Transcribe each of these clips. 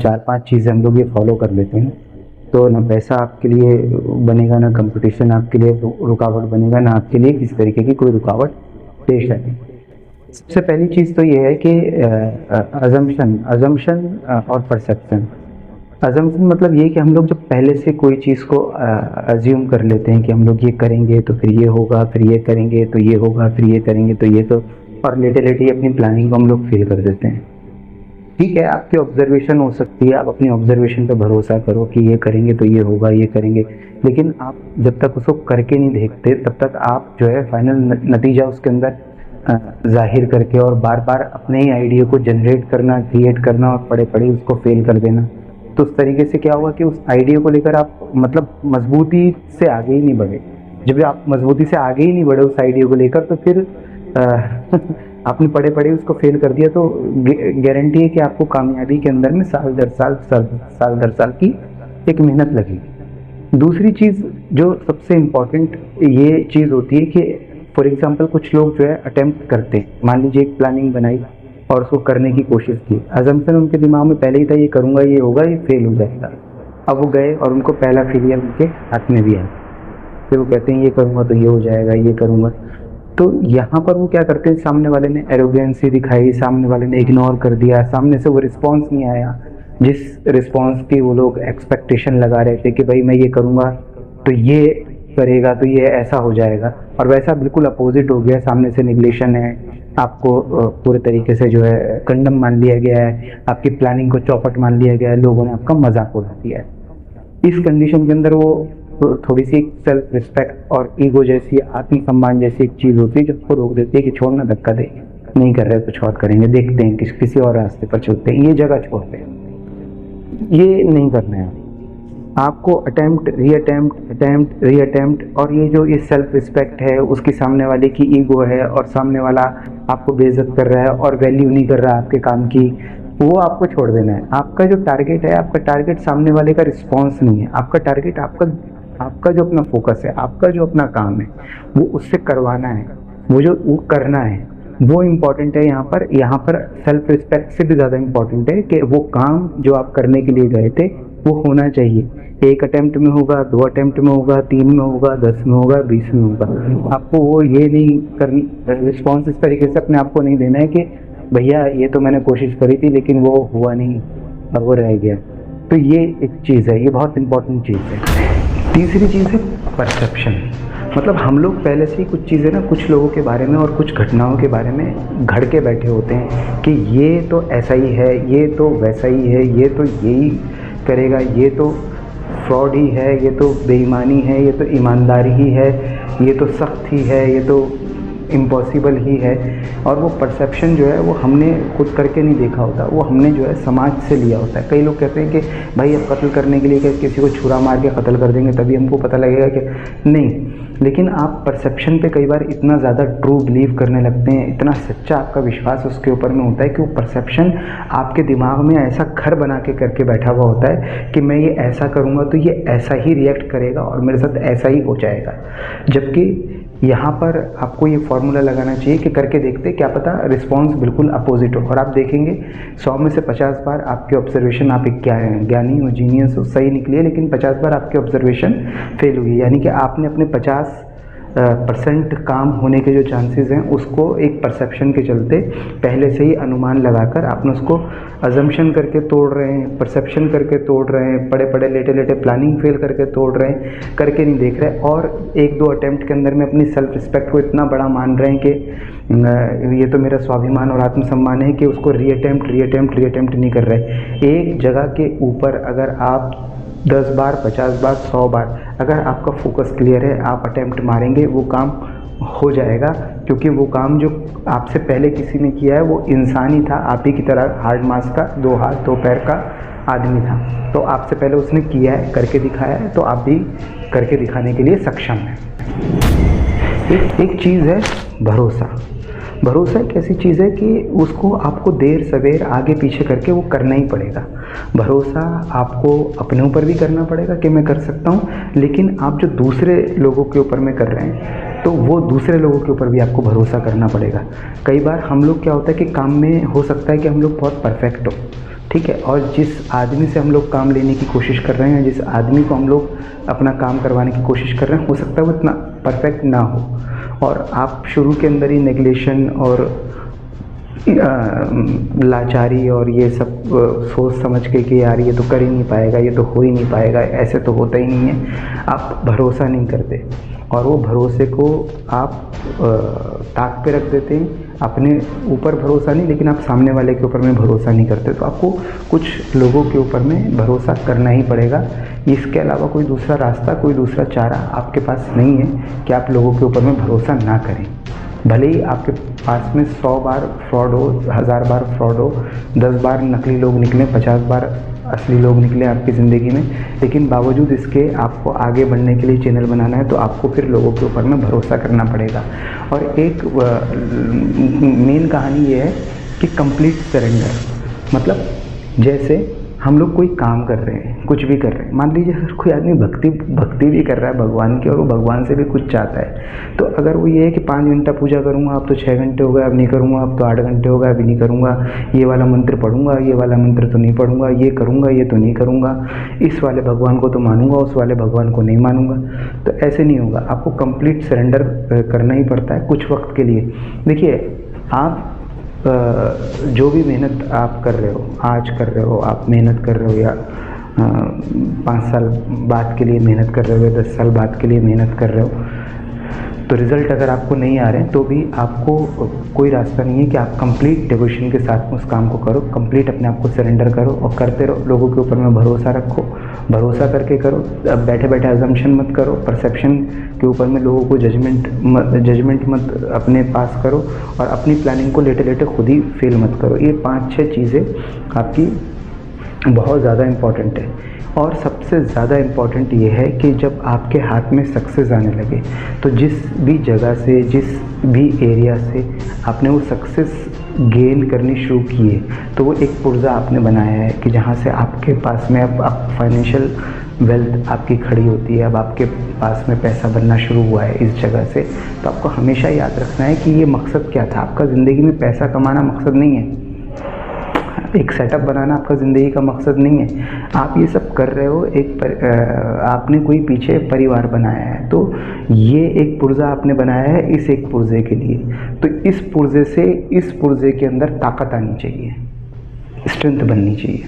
4-5 चीज़ें हम लोग ये फॉलो कर लेते हैं तो ना पैसा आपके लिए बनेगा, ना कंपटीशन आपके लिए रुकावट बनेगा, ना आपके लिए किसी तरीके की कोई रुकावट पेश आएगी। सबसे पहली चीज़ तो ये है कि अजम्पशन और परसेप्शन। अजम्पशन मतलब ये कि हम लोग जब पहले से कोई चीज़ को अज्यूम कर लेते हैं कि हम लोग ये करेंगे तो फिर ये होगा, फिर ये करेंगे तो ये होगा, फिर ये करेंगे तो ये, तो और लेटे अपनी प्लानिंग को हम लोग फेल कर देते हैं। ठीक है, आपकी ऑब्जर्वेशन हो सकती है, आप अपनी ऑब्जर्वेशन पे भरोसा करो कि ये करेंगे तो ये होगा, ये करेंगे, लेकिन आप जब तक उसको करके नहीं देखते तब तक आप जो है फाइनल नतीजा उसके अंदर जाहिर करके और बार बार अपने ही आइडिया को जनरेट करना, क्रिएट करना और पड़े पड़े उसको फेल कर देना। तो उस तरीके से क्या होगा कि उस आइडिया को लेकर आप मतलब मजबूती से आगे ही नहीं बढ़े। जब आप मजबूती से आगे ही नहीं बढ़े उस आइडिया को लेकर तो फिर आपने पड़े पड़े उसको फेल कर दिया तो गारंटी है कि आपको कामयाबी के अंदर में साल दर साल की एक मेहनत लगेगी। दूसरी चीज़ जो सबसे इम्पॉर्टेंट ये चीज़ होती है कि फॉर एग्जांपल कुछ लोग जो है अटेम्प्ट करते हैं, मान लीजिए एक प्लानिंग बनाई और उसको करने की कोशिश की, अजम्पशन उनके दिमाग में पहले ही था ये करूँगा, ये होगा, ये फेल हो जाएगा। अब वो गए और उनको पहला फेलियर उनके हाथ में भी आया, फिर वो कहते हैं ये करूँगा तो ये हो जाएगा, ये करूँगा। तो यहाँ पर वो क्या करते हैं, सामने वाले ने एरोगेंसी दिखाई, सामने वाले ने इग्नोर कर दिया, सामने से वो रिस्पॉन्स नहीं आया जिस रिस्पॉन्स की वो लोग एक्सपेक्टेशन लगा रहे थे कि भाई मैं ये करूँगा तो ये करेगा तो ये ऐसा हो जाएगा, और वैसा बिल्कुल अपोजिट हो गया। सामने से निगलेशन है, आपको पूरे तरीके से जो है कंडम मान लिया गया है, आपकी प्लानिंग को चौपट मान लिया गया है, लोगों ने आपका मजाक उड़ा दिया है। इस कंडीशन के अंदर वो थोड़ी सी सेल्फ रिस्पेक्ट और ईगो जैसी, आत्मसम्मान जैसी एक चीज़ होती है जो उसको रोक देती है कि छोड़ना, धक्का दे, नहीं कर रहे कुछ और करेंगे, देखते हैं किसी और रास्ते पर चलते हैं, ये जगह छोड़ते हैं, ये नहीं करना है। आपको अटेम्प्ट रीअटेम्प्ट और ये जो ये सेल्फ रिस्पेक्ट है, उसकी सामने वाले की ईगो है और सामने वाला आपको बेइज्जत कर रहा है और वैल्यू नहीं कर रहा आपके काम की, वो आपको छोड़ देना है। आपका जो टारगेट है, आपका टारगेट सामने वाले का रिस्पॉन्स नहीं है, आपका टारगेट आपका जो अपना फोकस है, आपका जो अपना काम है वो उससे करवाना है, वो करना है, वो इम्पॉर्टेंट है। यहाँ पर सेल्फ रिस्पेक्ट से भी ज़्यादा इम्पॉर्टेंट है कि वो काम जो आप करने के लिए गए थे वो होना चाहिए। 1 अटेम्प्ट में होगा, 2 अटेम्प्ट में होगा, 3 में होगा, 10 में होगा, 20 में होगा। आपको वो ये नहीं करनी, रिस्पॉन्स इस तरीके से अपने आप को नहीं देना है कि भैया ये तो मैंने कोशिश करी थी लेकिन वो हुआ नहीं और वो रह गया। तो ये एक चीज़ है, ये बहुत इम्पोर्टेंट चीज़ है। तीसरी चीज़ है परसेप्शन। मतलब हम लोग पहले से ही कुछ चीज़ें ना कुछ लोगों के बारे में और कुछ घटनाओं के बारे में घड़ के बैठे होते हैं कि ये तो ऐसा ही है, ये तो वैसा ही है, ये तो यही करेगा, ये तो फ्रॉड ही है, ये तो बेईमानी है, ये तो ईमानदारी ही है, ये तो सख्त ही है, ये तो इम्पॉसिबल ही है। और वो परसेप्शन जो है वो हमने खुद करके नहीं देखा होता, वो हमने जो है समाज से लिया होता है। कई लोग कहते हैं कि भाई अब कत्ल करने के लिए क्या किसी को छुरा मार के कत्ल कर देंगे तभी हमको पता लगेगा कि नहीं, लेकिन आप परसेप्शन पे कई बार इतना ज़्यादा ट्रू बिलीव करने लगते हैं, इतना सच्चा आपका विश्वास उसके ऊपर में होता है कि वो परसेप्शन आपके दिमाग में ऐसा घर बना के करके बैठा हुआ होता है कि मैं ये ऐसा करूँगा तो ये ऐसा ही रिएक्ट करेगा और मेरे साथ ऐसा ही हो जाएगा। जबकि यहाँ पर आपको ये फॉर्मूला लगाना चाहिए कि करके देखते क्या पता रिस्पॉन्स बिल्कुल अपोजिट हो, और आप देखेंगे 100 में से 50 बार आपकी ऑब्जर्वेशन, आप एक ज्ञानी हो, जीनियस हो, सही निकली है, लेकिन 50 बार आपकी ऑब्जर्वेशन फेल हुई। यानी कि आपने अपने 50% काम होने के जो चांसेस हैं उसको एक परसेप्शन के चलते पहले से ही अनुमान लगाकर आपने उसको अजम्पशन करके तोड़ रहे हैं, परसेप्शन करके तोड़ रहे हैं, पड़े पड़े लेटे प्लानिंग फेल करके तोड़ रहे हैं, करके नहीं देख रहे, और 1-2 अटेम्प्ट के अंदर में अपनी सेल्फ रिस्पेक्ट को इतना बड़ा मान रहे हैं कि ये तो मेरा स्वाभिमान और आत्मसम्मान है कि उसको रीअटेम्प्ट नहीं कर रहे। एक जगह के ऊपर अगर आप 10 बार, 50 बार, 100 बार अगर आपका फोकस क्लियर है, आप अटेम्प्ट मारेंगे, वो काम हो जाएगा। क्योंकि वो काम जो आपसे पहले किसी ने किया है वो इंसान ही था, आप ही की तरह हार्ड मास का 2 हाथ 2 पैर का आदमी था, तो आपसे पहले उसने किया है, करके दिखाया है, तो आप भी करके दिखाने के लिए सक्षम हैं। एक चीज़ है भरोसा। भरोसा एक ऐसी चीज़ है कि उसको आपको देर सवेर आगे पीछे करके वो करना ही पड़ेगा। भरोसा आपको अपने ऊपर भी करना पड़ेगा कि मैं कर सकता हूँ, लेकिन आप जो दूसरे लोगों के ऊपर में कर रहे हैं तो वो दूसरे लोगों के ऊपर भी आपको भरोसा करना पड़ेगा। कई बार हम लोग क्या होता है कि काम में हो सकता है कि हम लोग बहुत परफेक्ट हो, ठीक है। और जिस आदमी से हम लोग काम लेने की कोशिश कर रहे हैं, जिस आदमी को हम लोग अपना काम करवाने की कोशिश कर रहे हैं, हो सकता है वो इतना परफेक्ट ना हो, और आप शुरू के अंदर ही नेगलेशन और लाचारी और ये सब सोच समझ के कि यार ये तो कर ही नहीं पाएगा, ये तो हो ही नहीं पाएगा, ऐसे तो होता ही नहीं है, आप भरोसा नहीं करते, और वो भरोसे को आप ताक पे रख देते हैं। अपने ऊपर भरोसा नहीं, लेकिन आप सामने वाले के ऊपर में भरोसा नहीं करते, तो आपको कुछ लोगों के ऊपर में भरोसा करना ही पड़ेगा। इसके अलावा कोई दूसरा रास्ता, कोई दूसरा चारा आपके पास नहीं है कि आप लोगों के ऊपर में भरोसा ना करें। भले ही आपके पास में 100 बार फ्रॉड हो, 1000 बार फ्रॉड हो, 10 बार नकली लोग निकले, 50 बार असली लोग निकले आपकी ज़िंदगी में, लेकिन बावजूद इसके आपको आगे बढ़ने के लिए चैनल बनाना है, तो आपको फिर लोगों के ऊपर में भरोसा करना पड़ेगा। और एक मेन कहानी ये है कि कंप्लीट सरेंडर, मतलब जैसे हम लोग कोई काम कर रहे हैं, कुछ भी कर रहे हैं, मान लीजिए अगर कोई आदमी भक्ति भी कर रहा है भगवान की, और वो भगवान से भी कुछ चाहता है, तो अगर वो ये है कि 5 घंटा पूजा करूँगा, अब तो 6 घंटे हो गए, अब नहीं करूँगा, अब तो 8 घंटे हो गए, अभी नहीं करूँगा, ये वाला मंत्र पढ़ूंगा, ये वाला मंत्र तो नहीं पढ़ूंगा, ये करूँगा, ये तो नहीं करूँगा, इस वाले भगवान को तो मानूंगा, उस वाले भगवान को नहीं मानूंगा, तो ऐसे नहीं होगा। आपको कंप्लीट सरेंडर करना ही पड़ता है कुछ वक्त के लिए। देखिए, आप जो भी मेहनत आप कर रहे हो, आज कर रहे हो, आप मेहनत कर रहे हो, या 5 साल बाद के लिए मेहनत कर रहे हो, या 10 साल बाद के लिए मेहनत कर रहे हो, तो रिज़ल्ट अगर आपको नहीं आ रहे हैं, तो भी आपको कोई रास्ता नहीं है कि आप कंप्लीट डिवोशन के साथ में उस काम को करो, कंप्लीट अपने आप को सरेंडर करो और करते रहो। लोगों के ऊपर में भरोसा रखो, भरोसा करके करो। अब बैठे बैठे अजम्पशन मत करो, परसेप्शन के ऊपर में लोगों को जजमेंट मत अपने पास करो, और अपनी प्लानिंग को लेटे लेटे खुद ही फेल मत करो। ये 5-6 चीज़ें आपकी बहुत ज़्यादा इम्पॉर्टेंट है। और सबसे ज़्यादा इम्पॉर्टेंट ये है कि जब आपके हाथ में सक्सेस आने लगे, तो जिस भी जगह से, जिस भी एरिया से आपने वो सक्सेस गेन करनी शुरू किए, तो वो एक पुर्जा आपने बनाया है कि जहाँ से आपके पास में अब फाइनेंशियल वेल्थ आपकी खड़ी होती है, अब आपके पास में पैसा बनना शुरू हुआ है इस जगह से। तो आपको हमेशा याद रखना है कि ये मकसद क्या था। आपका ज़िंदगी में पैसा कमाना मकसद नहीं है, एक सेटअप बनाना आपका ज़िंदगी का मकसद नहीं है। आप ये सब कर रहे हो, आपने कोई पीछे परिवार बनाया है, तो ये एक पुर्जा आपने बनाया है इस एक पुर्जे के लिए। तो इस पुर्जे से, इस पुर्जे के अंदर ताकत आनी चाहिए, स्ट्रेंथ बननी चाहिए।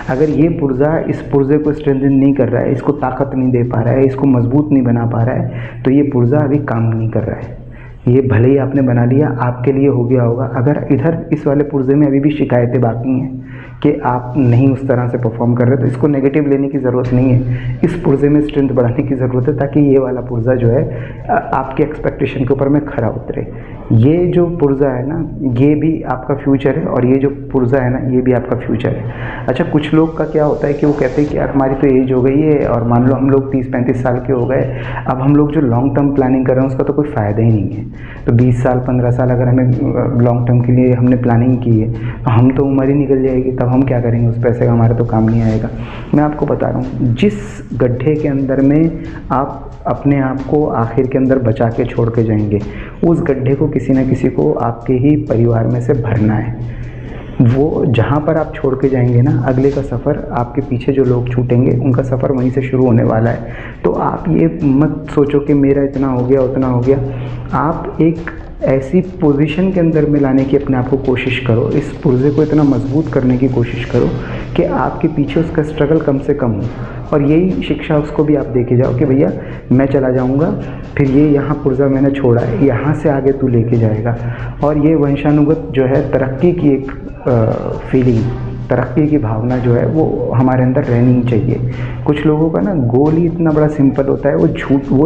अगर ये पुर्जा इस पुर्जे को स्ट्रेंथन नहीं कर रहा है, इसको ताकत नहीं दे पा रहा है, इसको मजबूत नहीं बना पा रहा है, तो ये पुर्जा अभी काम नहीं कर रहा है। ये भले ही आपने बना लिया, आपके लिए हो गया होगा। अगर इधर इस वाले पुर्जे में अभी भी शिकायतें बाकी हैं कि आप नहीं उस तरह से परफॉर्म कर रहे, तो इसको नेगेटिव लेने की ज़रूरत नहीं है। इस पुर्जे में स्ट्रेंथ बढ़ाने की ज़रूरत है, ताकि ये वाला पुर्जा जो है आपके एक्सपेक्टेशन के ऊपर में खरा उतरे। ये जो पुर्जा है ना, ये भी आपका फ्यूचर है, और ये जो पुर्जा है ना, ये भी आपका फ्यूचर है। अच्छा, कुछ लोग का क्या होता है कि वो कहते हैं कि यार हमारी तो एज हो गई है, और मान लो हम लोग 30-35 साल के हो गए, अब हम लोग जो लॉन्ग टर्म प्लानिंग कर रहे हैं उसका तो कोई फ़ायदा ही नहीं है। तो 20 साल 15 साल अगर हमें लॉन्ग टर्म के लिए हमने प्लानिंग की है, तो हम तो उम्र ही निकल जाएगी, तब हम क्या करेंगे उस पैसे का, हमारा तो काम नहीं आएगा। मैं आपको बता रहा हूँ, जिस गड्ढे के अंदर में आप अपने आप को आखिर के अंदर बचा के छोड़ के जाएंगे, उस गड्ढे को किसी न किसी को आपके ही परिवार में से भरना है। वो जहाँ पर आप छोड़ के जाएंगे ना, अगले का सफ़र, आपके पीछे जो लोग छूटेंगे उनका सफ़र वहीं से शुरू होने वाला है। तो आप ये मत सोचो कि मेरा इतना हो गया, उतना हो गया। आप एक ऐसी पोजीशन के अंदर में लाने की अपने आप को कोशिश करो, इस पुर्जे को इतना मजबूत करने की कोशिश करो कि आपके पीछे उसका स्ट्रगल कम से कम हो। और यही शिक्षा उसको भी आप देके जाओ कि भैया मैं चला जाऊंगा, फिर ये यहाँ पुर्जा मैंने छोड़ा है, यहाँ से आगे तू लेके जाएगा। और ये वंशानुगत जो है तरक्की की एक फीलिंग, तरक्की की भावना जो है वो हमारे अंदर रहनी ही चाहिए। कुछ लोगों का ना गोल ही इतना बड़ा सिंपल होता है, वो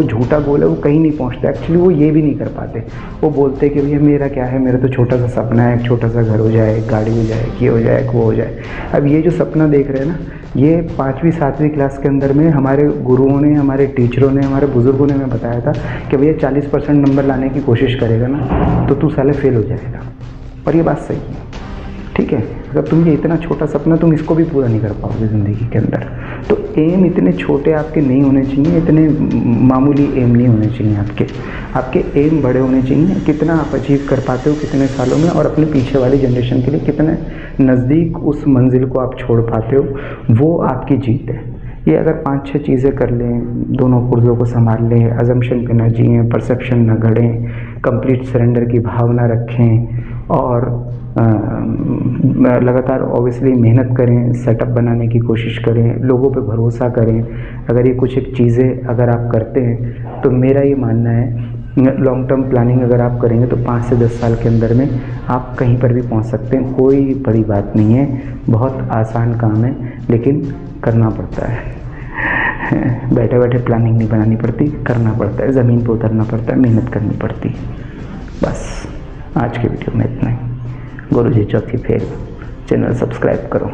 झूठा गोल है, वो कहीं नहीं पहुंचता। एक्चुअली वो ये भी नहीं कर पाते। वो बोलते कि भैया मेरा क्या है, मेरा तो छोटा सा सपना है, एक छोटा सा घर हो जाए, एक गाड़ी हो जाए, ये हो जाए, वो हो जाए। अब ये जो सपना देख रहे हैं ना, ये 5वीं-7वीं क्लास के अंदर में हमारे गुरुओं ने, हमारे टीचरों ने, हमारे बुज़ुर्गों ने हमें बताया था कि भैया 40% नंबर लाने की कोशिश करेगा ना, तो तू साले फेल हो जाएगा। और ये बात सही है, ठीक है। अगर तुम ये इतना छोटा सपना, तुम इसको भी पूरा नहीं कर पाओगे ज़िंदगी के अंदर। तो एम इतने छोटे आपके नहीं होने चाहिए, इतने मामूली एम नहीं होने चाहिए आपके एम बड़े होने चाहिए। कितना आप अचीव कर पाते हो कितने सालों में, और अपने पीछे वाली जनरेशन के लिए कितने नज़दीक उस मंजिल को आप छोड़ पाते हो, वो आपकी जीत है। ये अगर 5-6 चीज़ें कर लें, दोनों पुर्ज़ों को संभाल लें, अजम्पशन पे ना जिएँ, परसेप्शन ना गढ़ें, कंप्लीट सरेंडर की भावना रखें और लगातार ऑब्वियसली मेहनत करें, सेटअप बनाने की कोशिश करें, लोगों पे भरोसा करें। अगर ये कुछ एक चीज़ें अगर आप करते हैं तो मेरा ये मानना है लॉन्ग टर्म प्लानिंग अगर आप करेंगे तो 5 से 10 साल के अंदर में आप कहीं पर भी पहुंच सकते हैं। कोई बड़ी बात नहीं है, बहुत आसान काम है, लेकिन करना पड़ता है। बैठे बैठे प्लानिंग नहीं बनानी पड़ती, करना पड़ता है, ज़मीन पर उतरना पड़ता है, मेहनत करनी पड़ती है। बस आज के वीडियो में इतना ही। गुरुजी चौथी फेर, चैनल सब्सक्राइब करो।